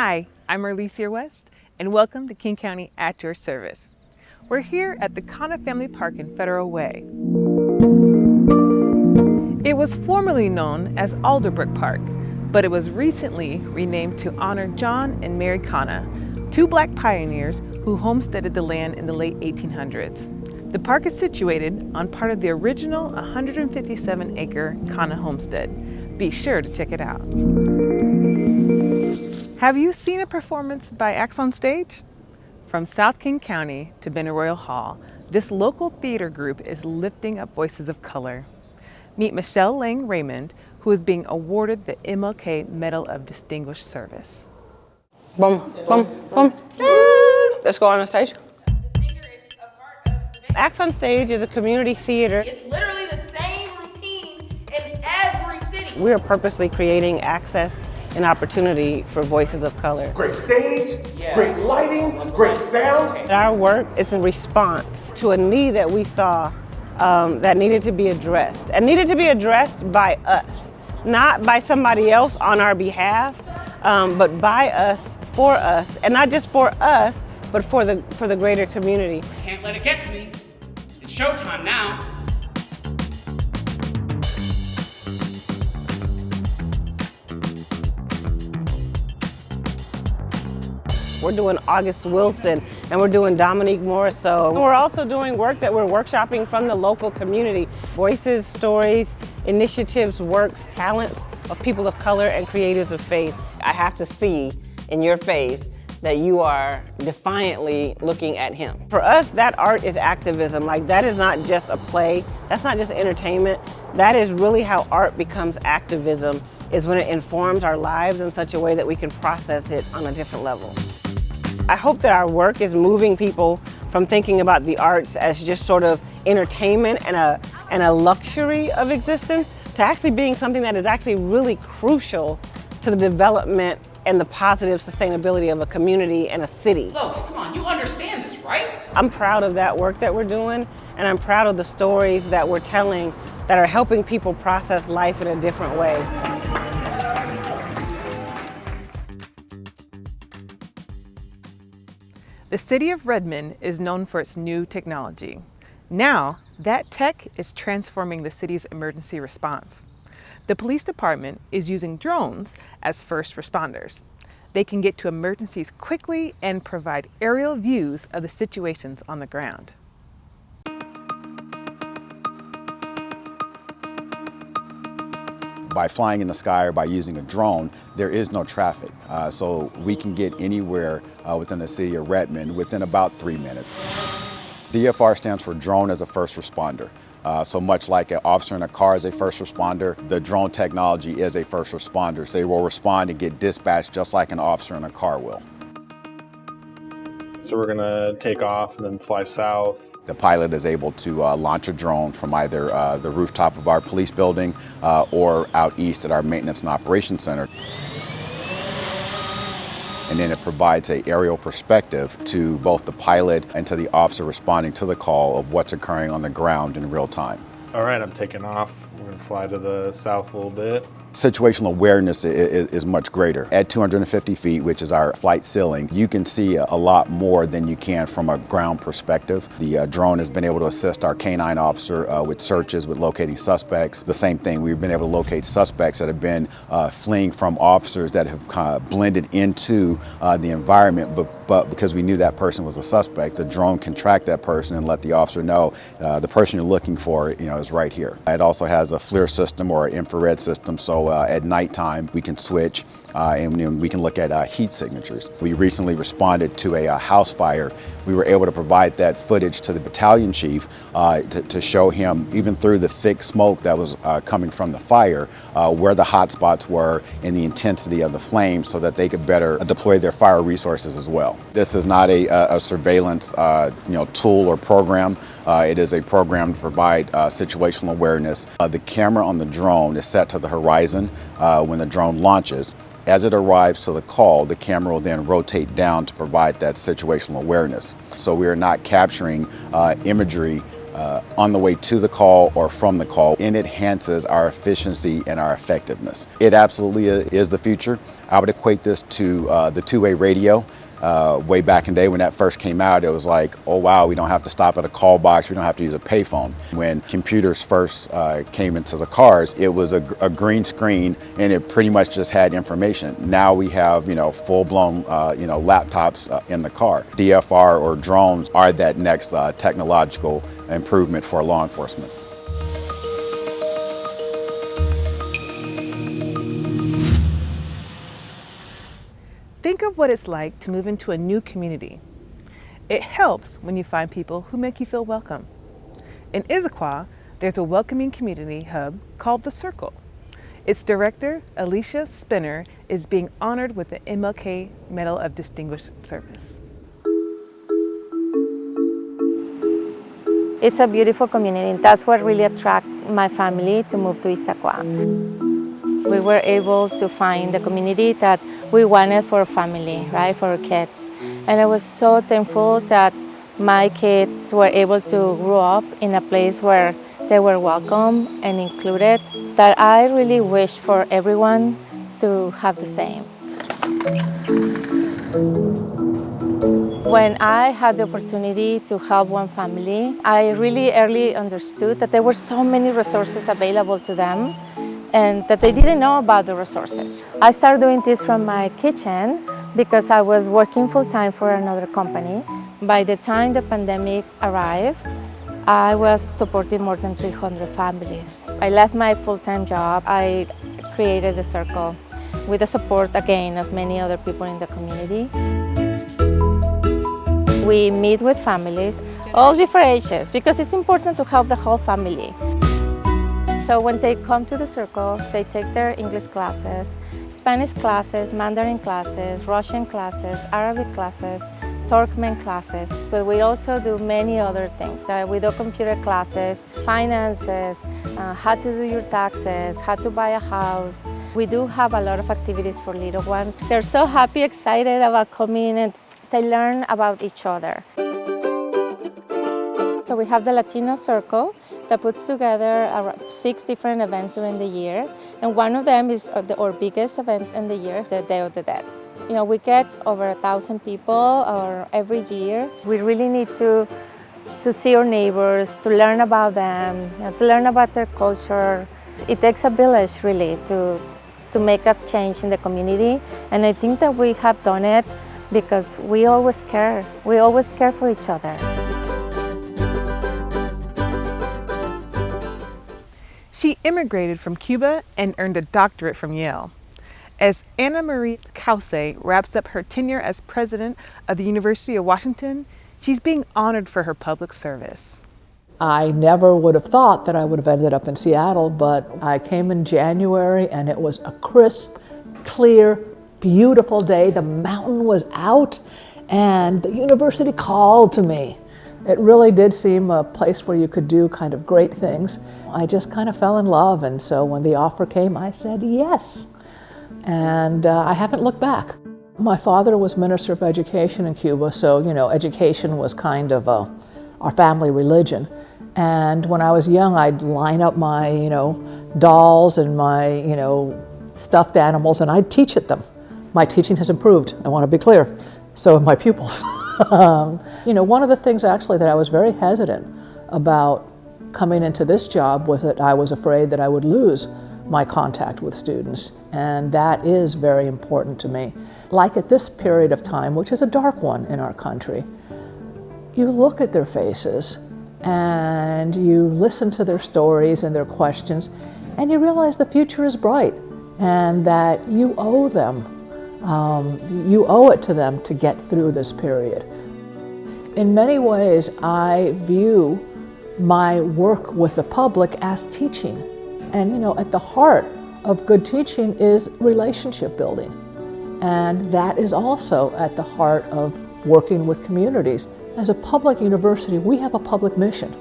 Hi, I'm Arlecier West, and welcome to King County at your service. We're here at the Cauce Family Park in Federal Way. It was formerly known as Alderbrook Park, but it was recently renamed to honor John and Mary Cauce, two Black pioneers who homesteaded the land in the late 1800s. The park is situated on part of the original 157-acre Cauce homestead. Be sure to check it out. Have you seen a performance by Acts on Stage? From South King County to Benaroya Hall, this local theater group is lifting up voices of color. Meet Michelle Lang-Raymond, who is being awarded the MLK Medal of Distinguished Service. Boom, boom, boom. Let's go on the stage. Acts on Stage is a community theater. It's literally the same routine in every city. We are purposely creating access and opportunity for voices of color. Great stage, great lighting, great sound. Our work is in response to a need that we saw that needed to be addressed, and needed to be addressed by us, not by somebody else on our behalf, but by us, for us, and not just for us, but for the greater community. Can't let it get to me. It's showtime now. We're doing August Wilson, and we're doing Dominique Morisseau. We're also doing work that we're workshopping from the local community. Voices, stories, initiatives, works, talents of people of color and creators of faith. I have to see in your face that you are defiantly looking at him. For us, that art is activism. Like, that is not just a play, that's not just entertainment. That is really how art becomes activism, is when it informs our lives in such a way that we can process it on a different level. I hope that our work is moving people from thinking about the arts as just sort of entertainment and a luxury of existence to actually being something that is actually really crucial to the development and the positive sustainability of a community and a city. Lois, come on, you understand this, right? I'm proud of that work that we're doing, and I'm proud of the stories that we're telling that are helping people process life in a different way. The city of Redmond is known for its new technology. Now, that tech is transforming the city's emergency response. The police department is using drones as first responders. They can get to emergencies quickly and provide aerial views of the situations on the ground. By flying in the sky or by using a drone, there is no traffic. So we can get anywhere within the city of Redmond within about 3 minutes. DFR stands for Drone as a First Responder. So much like an officer in a car is a first responder, the drone technology is a first responder. So they will respond and get dispatched just like an officer in a car will. So we're gonna take off and then fly south. The pilot is able to launch a drone from either the rooftop of our police building or out east at our maintenance and operations center. And then it provides an aerial perspective to both the pilot and to the officer responding to the call of what's occurring on the ground in real time. All right, I'm taking off. We're gonna fly to the south a little bit. Situational awareness is much greater. At 250 feet, which is our flight ceiling, you can see a lot more than you can from a ground perspective. The drone has been able to assist our canine officer with searches, with locating suspects. The same thing, we've been able to locate suspects that have been fleeing from officers that have kind of blended into the environment, but because we knew that person was a suspect, the drone can track that person and let the officer know the person you're looking for, is right here. It also has a FLIR system or an infrared system, so at nighttime we can switch and we can look at heat signatures. We recently responded to a house fire. We were able to provide that footage to the battalion chief to show him, even through the thick smoke that was coming from the fire, where the hot spots were and the intensity of the flames so that they could better deploy their fire resources as well. This is not a surveillance tool or program. It is a program to provide situational awareness. The camera on the drone is set to the horizon when the drone launches. As it arrives to the call, the camera will then rotate down to provide that situational awareness. So we are not capturing imagery on the way to the call or from the call, and it enhances our efficiency and our effectiveness. It absolutely is the future. I would equate this to the two-way radio. Way back in the day when that first came out, it was like, oh wow, we don't have to stop at a call box, we don't have to use a payphone. When computers first came into the cars, it was a green screen and it pretty much just had information. Now we have, full-blown, laptops in the car. DFR or drones are that next technological improvement for law enforcement. Think of what it's like to move into a new community. It helps when you find people who make you feel welcome. In Issaquah, there's a welcoming community hub called The Circle. Its director, Alicia is being honored with the MLK Medal of Distinguished Service. It's a beautiful community. That's what really attracted my family to move to Issaquah. We were able to find the community that we wanted for a family, right, for our kids. And I was so thankful that my kids were able to grow up in a place where they were welcome and included, that I really wish for everyone to have the same. When I had the opportunity to help one family, I really early understood that there were so many resources available to them and that they didn't know about the resources. I started doing this from my kitchen because I was working full-time for another company. By the time the pandemic arrived, I was supporting more than 300 families. I left my full-time job. I created the Circle with the support, again, of many other people in the community. We meet with families, all different ages, because it's important to help the whole family. So when they come to the Circle, they take their English classes, Spanish classes, Mandarin classes, Russian classes, Arabic classes, Turkmen classes, but we also do many other things. We do computer classes, finances, how to do your taxes, how to buy a house. We do have a lot of activities for little ones. They're so happy, excited about coming, and they learn about each other. So we have the Latino Circle that puts together 6 different events during the year, and one of them is our biggest event in the year, the Day of the Dead. We get over 1,000 people every year. We really need to see our neighbors, to learn about them, to learn about their culture. It takes a village, really, to make a change in the community, and I think that we have done it because we always care. We always care for each other. She immigrated from Cuba and earned a doctorate from Yale. As Anna Marie Cauce wraps up her tenure as president of the University of Washington, she's being honored for her public service. I never would have thought that I would have ended up in Seattle, but I came in January and it was a crisp, clear, beautiful day. The mountain was out and the university called to me. It really did seem a place where you could do kind of great things. I just kind of fell in love, and so when the offer came, I said yes. And I haven't looked back. My father was Minister of Education in Cuba, so education was kind of our family religion. And when I was young, I'd line up my dolls and my stuffed animals, and I'd teach at them. My teaching has improved, I want to be clear. So have my pupils. One of the things actually that I was very hesitant about coming into this job was that I was afraid that I would lose my contact with students, and that is very important to me. Like at this period of time, which is a dark one in our country, you look at their faces and you listen to their stories and their questions, and you realize the future is bright and that you owe them. You owe it to them to get through this period. In many ways, I view my work with the public as teaching. And at the heart of good teaching is relationship building. And that is also at the heart of working with communities. As a public university, we have a public mission.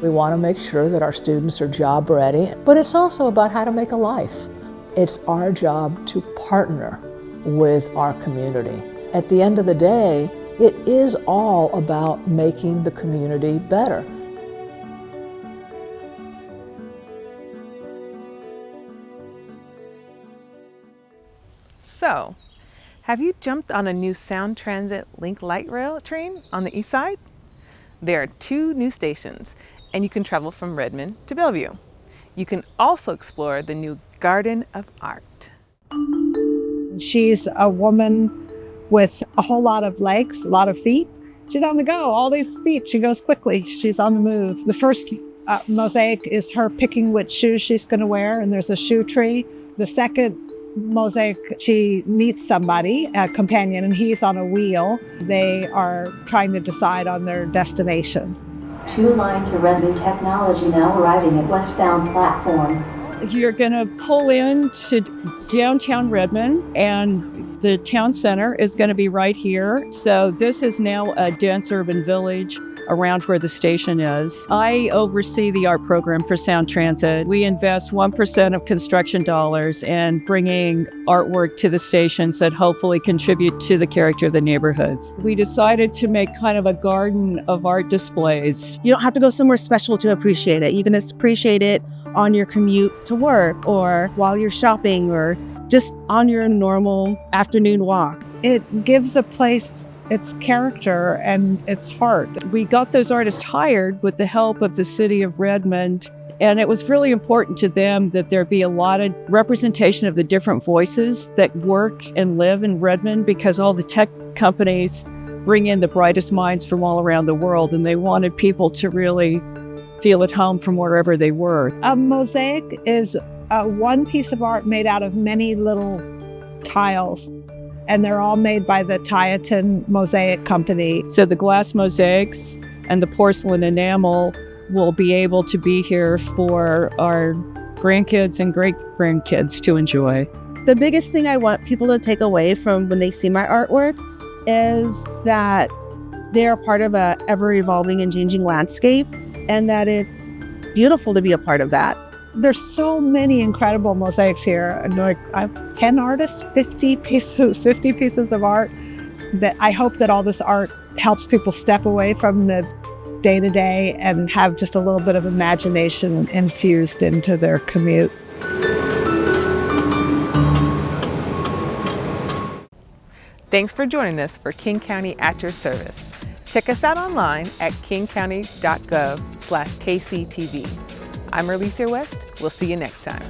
We want to make sure that our students are job ready, but it's also about how to make a life. It's our job to partner with our community. At the end of the day, it is all about making the community better. So, have you jumped on a new Sound Transit Link light rail train on the east side? There are 2 new stations, and you can travel from Redmond to Bellevue. You can also explore the new Garden of Art. She's a woman with a whole lot of legs, a lot of feet. She's on the go, all these feet. She goes quickly. She's on the move. The first mosaic is her picking which shoes she's going to wear, and there's a shoe tree. The second mosaic, she meets somebody, a companion, and he's on a wheel. They are trying to decide on their destination. 2-line to Redmond technology now arriving at westbound platform. You're going to pull into downtown Redmond, and the town center is going to be right here. So this is now a dense urban village around where the station is. I oversee the art program for Sound Transit. We invest 1% of construction dollars in bringing artwork to the stations that hopefully contribute to the character of the neighborhoods. We decided to make kind of a garden of art displays. You don't have to go somewhere special to appreciate it. You can appreciate it on your commute to work, or while you're shopping, or just on your normal afternoon walk. It gives a place its character and its heart. We got those artists hired with the help of the city of Redmond, and it was really important to them that there be a lot of representation of the different voices that work and live in Redmond, because all the tech companies bring in the brightest minds from all around the world, and they wanted people to really feel at home from wherever they were. A mosaic is one piece of art made out of many little tiles, and they're all made by the Tieton Mosaic Company. So the glass mosaics and the porcelain enamel will be able to be here for our grandkids and great-grandkids to enjoy. The biggest thing I want people to take away from when they see my artwork is that they are part of a ever-evolving and changing landscape, and that it's beautiful to be a part of that. There's so many incredible mosaics here. And like 10 artists, 50 pieces of art. That I hope that all this art helps people step away from the day-to-day and have just a little bit of imagination infused into their commute. Thanks for joining us for King County at Your Service. Check us out online at kingcounty.gov/KCTV. I'm Arlecier West. We'll see you next time.